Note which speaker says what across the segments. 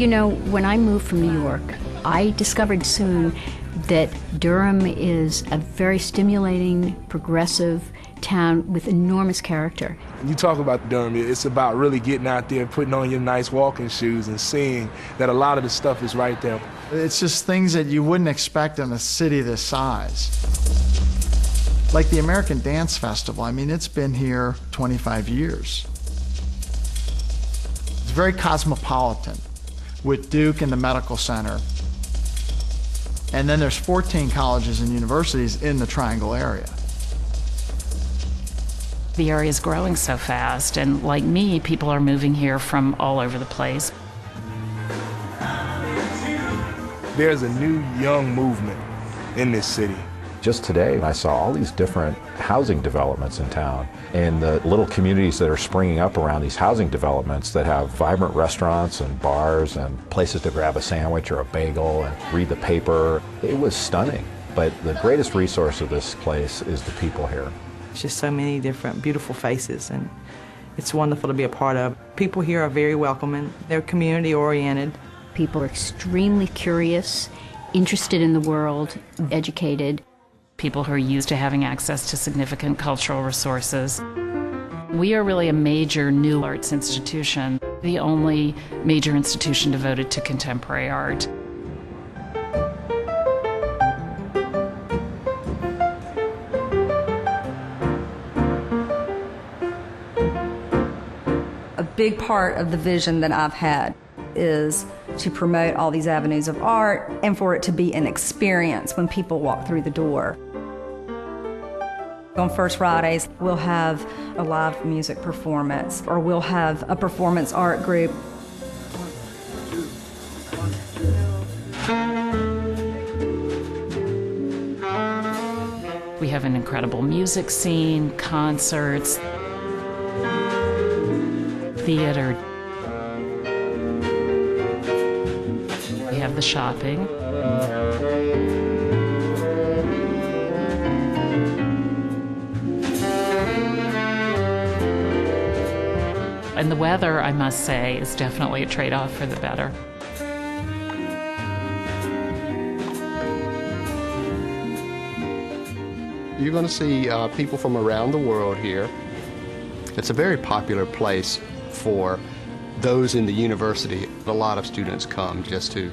Speaker 1: You know, when I moved from New York, I discovered soon that Durham is a very stimulating, progressive town with enormous character.
Speaker 2: You talk about Durham, it's about really getting out there, putting on your nice walking shoes and seeing that a lot of the stuff is right there.
Speaker 3: It's just things that you wouldn't expect in a city this size. Like the American Dance Festival, I mean, it's been here 25 years. It's very cosmopolitan, with Duke and the Medical Center. And then there's 14 colleges and universities in the Triangle area.
Speaker 4: The area is growing so fast, and like me, people are moving here from all over the place.
Speaker 2: There's a new young movement in this city.
Speaker 5: Just today, I saw all these different housing developments in town, and the little communities that are springing up around these housing developments that have vibrant restaurants and bars and places to grab a sandwich or a bagel and read the paper. It was stunning, but the greatest resource of this place is the people here.
Speaker 6: It's just so many different beautiful faces, and it's wonderful to be a part of. People here are very welcoming. They're community-oriented.
Speaker 1: People are extremely curious, interested in the world, educated.
Speaker 4: People who are used to having access to significant cultural resources. We are really a major new arts institution, the only major institution devoted to contemporary art.
Speaker 7: A big part of the vision that I've had is to promote all these avenues of art and for it to be an experience when people walk through the door. On First Fridays, we'll have a live music performance, or we'll have a performance art group.
Speaker 4: We have an incredible music scene, concerts, theater. We have the shopping. And the weather, I must say, is definitely a trade-off for the better.
Speaker 8: You're going to see people from around the world here. It's a very popular place for those in the university. A lot of students come just to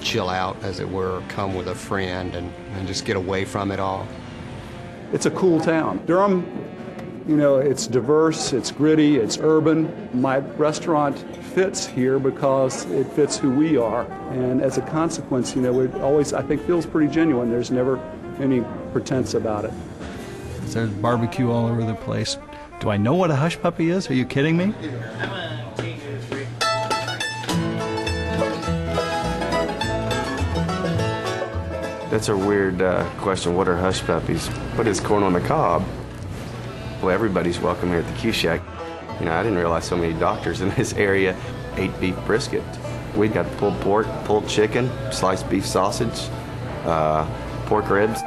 Speaker 8: chill out, as it were, come with a friend and just get away from it all.
Speaker 9: It's a cool town. Durham, you know, it's diverse, it's gritty, it's urban. My restaurant fits here because it fits who we are. And as a consequence, you know, it always, I think, feels pretty genuine. There's never any pretense about it.
Speaker 10: There's barbecue all over the place. Do I know what a hush puppy is? Are you kidding me?
Speaker 11: That's a weird question. What are hush puppies? What is corn on the cob? Well, everybody's welcome here at the Q Shack. You know, I didn't realize so many doctors in this area ate beef brisket. We've got pulled pork, pulled chicken, sliced beef sausage, pork ribs.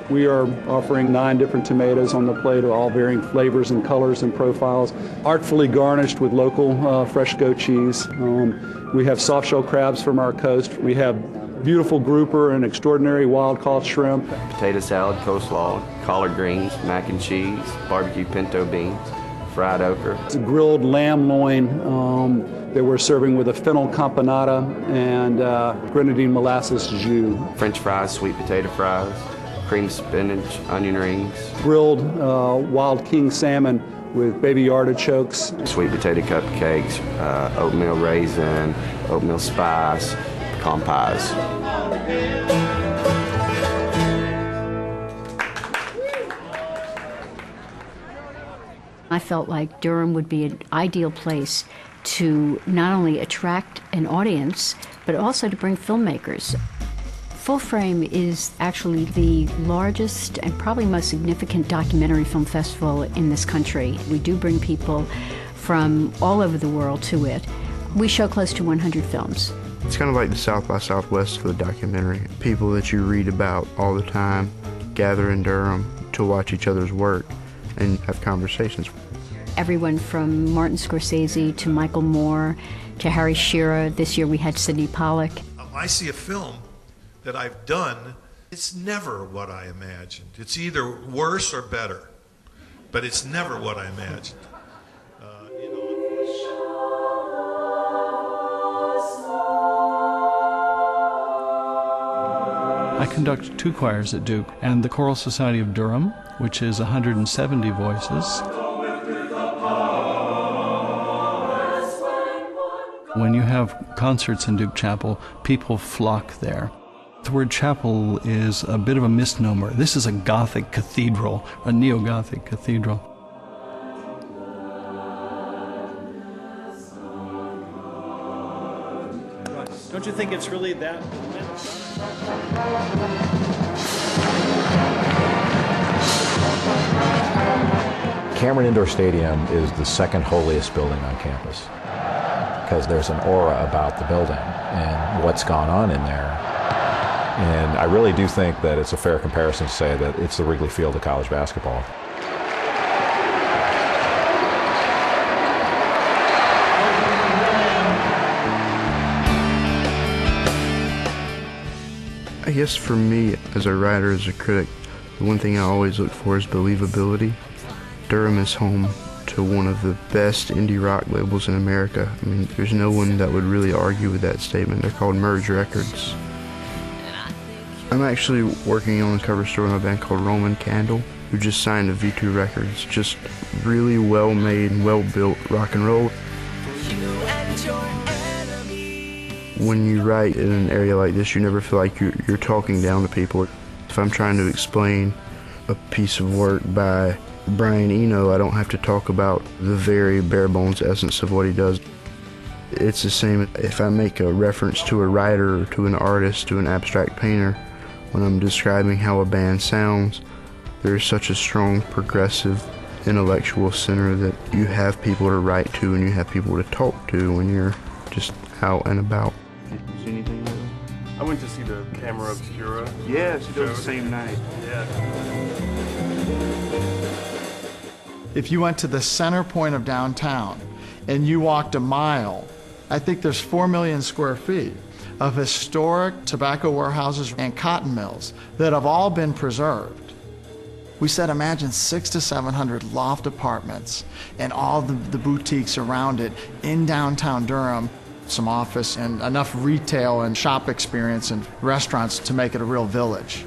Speaker 9: We are offering 9 different tomatoes on the plate of all varying flavors and colors and profiles, artfully garnished with local fresh goat cheese. We have soft-shell crabs from our coast. We have beautiful grouper and extraordinary wild-caught shrimp.
Speaker 11: Potato salad, coleslaw, collard greens, mac and cheese, barbecue pinto beans, fried okra.
Speaker 9: It's a grilled lamb loin that we're serving with a fennel campanata and grenadine molasses jus.
Speaker 11: French fries, sweet potato fries, cream spinach, onion rings.
Speaker 9: Grilled wild king salmon with baby artichokes.
Speaker 11: Sweet potato cupcakes, oatmeal raisin, oatmeal spice, pecan pies.
Speaker 1: I felt like Durham would be an ideal place to not only attract an audience, but also to bring filmmakers. Full Frame is actually the largest and probably most significant documentary film festival in this country. We do bring people from all over the world to it. We show close to 100 films.
Speaker 12: It's kind of like the South by Southwest for the documentary. People that you read about all the time gather in Durham to watch each other's work and have conversations.
Speaker 1: everyone from Martin Scorsese to Michael Moore to Harry Shearer. This year we had Sidney Pollack.
Speaker 13: I see a film that I've done, it's never what I imagined. It's either worse or better, but it's never what I imagined.
Speaker 10: I conduct 2 choirs at Duke, and the Choral Society of Durham, which is 170 voices. When you have concerts in Duke Chapel, people flock there. The word chapel is a bit of a misnomer. This is a Gothic cathedral, a neo-Gothic cathedral.
Speaker 14: Don't you think it's really that?
Speaker 5: Cameron Indoor Stadium is the second holiest building on campus because there's an aura about the building and what's gone on in there. And I really do think that it's a fair comparison to say that it's the Wrigley Field of college basketball.
Speaker 12: I guess for me, as a writer, as a critic, the one thing I always look for is believability. Durham is home to one of the best indie rock labels in America. I mean, there's no one that would really argue with that statement. They're called Merge Records. I'm actually working on a cover story in a band called Roman Candle, who just signed to V2 Records. Just really well-made, well-built rock and roll. When you write in an area like this, you never feel like you're talking down to people. If I'm trying to explain a piece of work by Brian Eno, I don't have to talk about the very bare bones essence of what he does. It's the same if I make a reference to a writer or to an artist, to an abstract painter. When I'm describing how a band sounds, there's such a strong progressive intellectual center that you have people to write to and you have people to talk to when you're just out and about. Did you see anything there?
Speaker 15: I went to see the Camera Obscura.
Speaker 12: Yeah, it was the same night.
Speaker 15: Yeah.
Speaker 3: If you went to the center point of downtown and you walked a mile, I think there's 4 million square feet of historic tobacco warehouses and cotton mills that have all been preserved. We said imagine 600 to 700 loft apartments and all the boutiques around it in downtown Durham, some office and enough retail and shop experience and restaurants to make it a real village.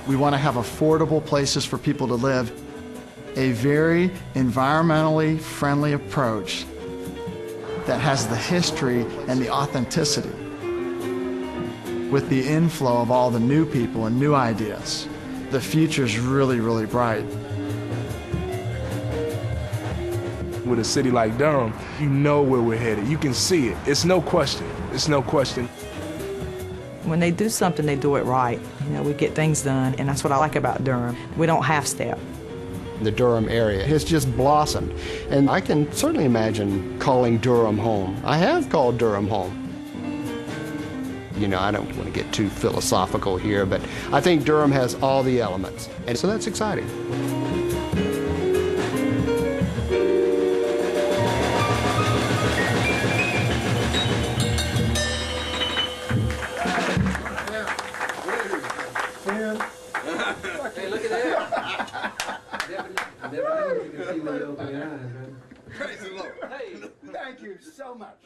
Speaker 3: We want to have affordable places for people to live, a very environmentally friendly approach that has the history and the authenticity with the inflow of all the new people and new ideas. The future's really, really bright.
Speaker 2: With a city like Durham, you know where we're headed. You can see it. It's no question. It's no question.
Speaker 6: When they do something, they do it right. You know, we get things done, and that's what I like about Durham. We don't half-step.
Speaker 8: The Durham area has just blossomed, and I can certainly imagine calling Durham home. I have called Durham home. You know, I don't want to get too philosophical here, but I think Durham has all the elements, and so that's exciting.
Speaker 16: Hey, look at that. Never knew you could see me open your eyes, man. Praise the Lord. Hey, thank you so much.